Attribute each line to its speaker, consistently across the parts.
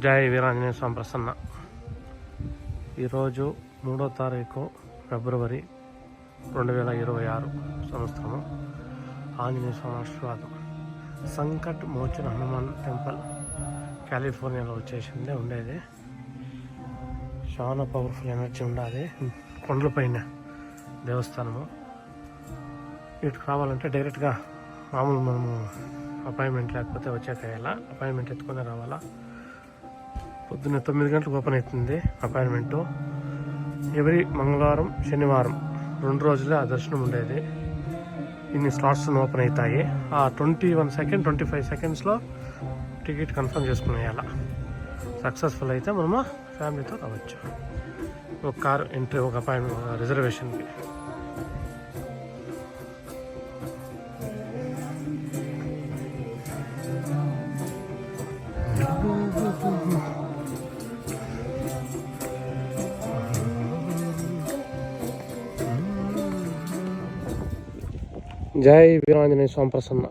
Speaker 1: జై వీరాంజనేయ స్వామి ప్రసన్న. ఈరోజు 3వ తారీఖు ఫిబ్రవరి 2026 సంవత్సరము. ఆంజనేయ స్వామి ఆశీర్వాదం. సంకట్ మోచన హనుమాన్ టెంపుల్ కాలిఫోర్నియాలో వచ్చేసింది. ఉండేది చాలా పవర్ఫుల్ ఎనర్జీ ఉండాలి. కొండలపైన దేవస్థానము. ఇటుకు రావాలంటే డైరెక్ట్గా మామూలు మనము అపాయింట్మెంట్ లేకపోతే వచ్చాక అపాయింట్మెంట్ ఎత్తుకొని రావాలా. పొద్దున్న 9 గంటలకు ఓపెన్ అవుతుంది అపాయింట్మెంటు. ఎవ్రీ మంగళవారం శనివారం 2 రోజులే ఆ దర్శనం ఉండేది. ఇన్ని స్లాట్స్ ఓపెన్ అవుతాయి. ఆ 21 సెకండ్ 25 సెకండ్స్లో టికెట్ కన్ఫర్మ్ చేసుకునేయాల. సక్సెస్ఫుల్ అయితే మనము ఫ్యామిలీతో రావచ్చు. ఒక కార్ ఎంట్రీ, ఒక అపాయింట్మెంట్ రిజర్వేషన్కి. జై వీరాంజనేయ స్వామి ప్రసన్న.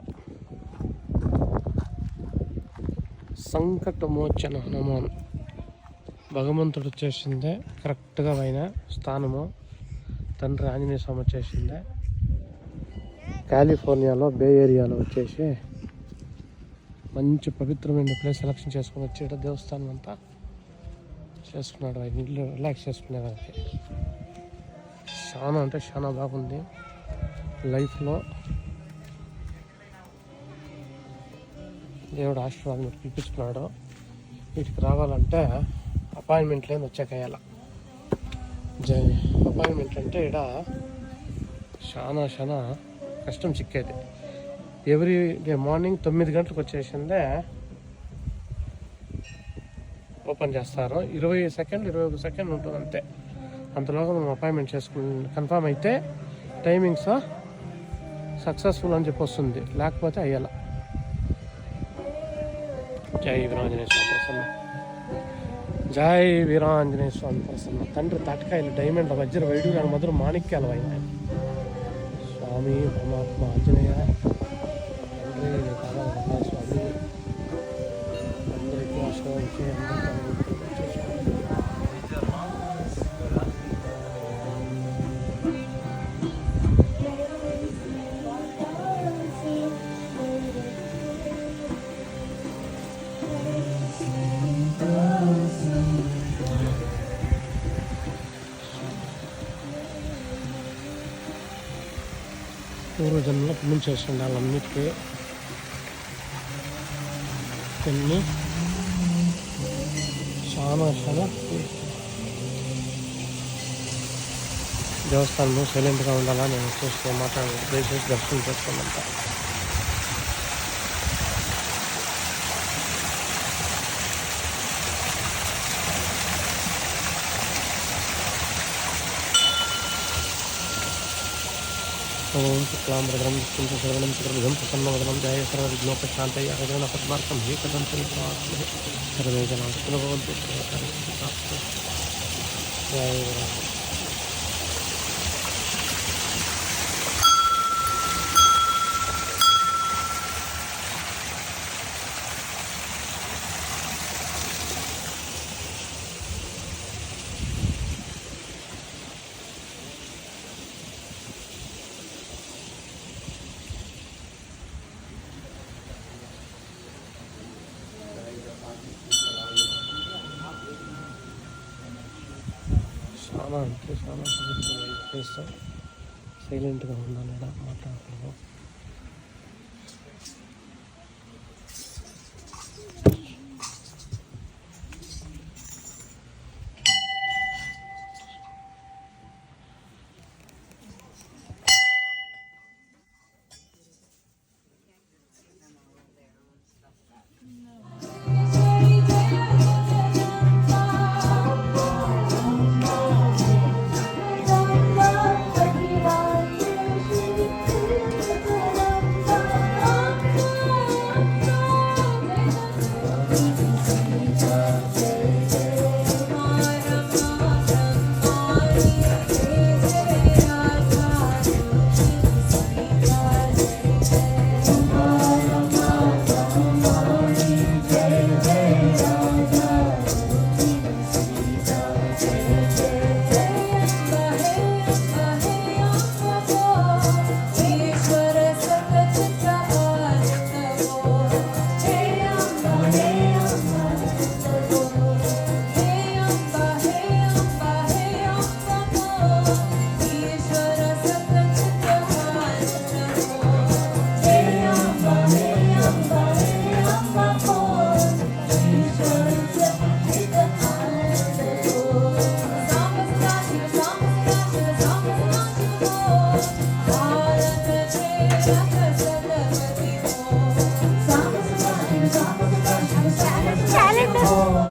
Speaker 1: సంకట మోచన హనుమాన్ భగవంతుడు వచ్చేసిందే కరెక్ట్గా అయిన స్థానము. తండ్రి ఆంజనేయ స్వామి వచ్చేసిందే కాలిఫోర్నియాలో బే ఏరియాలో వచ్చేసి మంచి పవిత్రమైన ప్లేస్ సెలెక్షన్ చేసుకుని వచ్చేట దేవస్థానం అంతా చేసుకున్నాడు. ఆయన ఇల్లు రిలాక్స్ చేసుకునేదానికి చాలా అంటే చాలా బాగుంది. లైఫ్లో దేవుడు ఆశీర్వాదం పిలిపించుకున్నాడు. వీటికి రావాలంటే అపాయింట్మెంట్ లేని వచ్చాకేయాల. అపాయింట్మెంట్ అంటే ఇక్కడ చాలా కష్టం చిక్కేది. ఎవ్రీ డే మార్నింగ్ 9 గంటలకు వచ్చేసిందే ఓపెన్ చేస్తారు. 20 సెకండ్ 21 సెకండ్ ఉంటుంది అంతే. అంతలోగా మనం అపాయింట్మెంట్ చేసుకుని కన్ఫర్మ్ అయితే టైమింగ్స్ సక్సెస్ఫుల్ అని చెప్పి వస్తుంది, లేకపోతే అయ్యాల. జై వీరాంజనేయ స్వామి ప్రసన్న. జై వీరాంజనేయ స్వామి ప్రసన్న. తండ్రి తాటకాయలు డైమండ్ వజ్ర వైడూర్యాల మధుర మాణిక్యాలు అయినాయి. స్వామి పరమాత్మ ఆంజనేయ తండ్రి స్వామి అందరికీ ఆశీర్వదించి పూర్వజన్మలో పుణ్యం చేస్తుండే వాళ్ళన్నిటికీ కొన్ని చాలా దేవస్థానంలో సైలెంట్గా ఉండాలా. నేను చూస్తే దయచేసి దర్శనం చేసుకోమంట. ఓం శుక్లాంబరధరం విష్ణుం శశివర్ణం చతుర్భుజం ప్రసన్నవదనం ధ్యాయ సర్వవిఘ్నోపశాంతయే అగజానన పద్మార్కం ఏకదంతం ఉపాస్మహే సర్వే జనాః సుఖినో భవంతు. జై చాలా అంటే చాలా పవిత్రమైన ప్లేస్. సైలెంట్గా ఉండాలి, మాట్లాడకూడదు.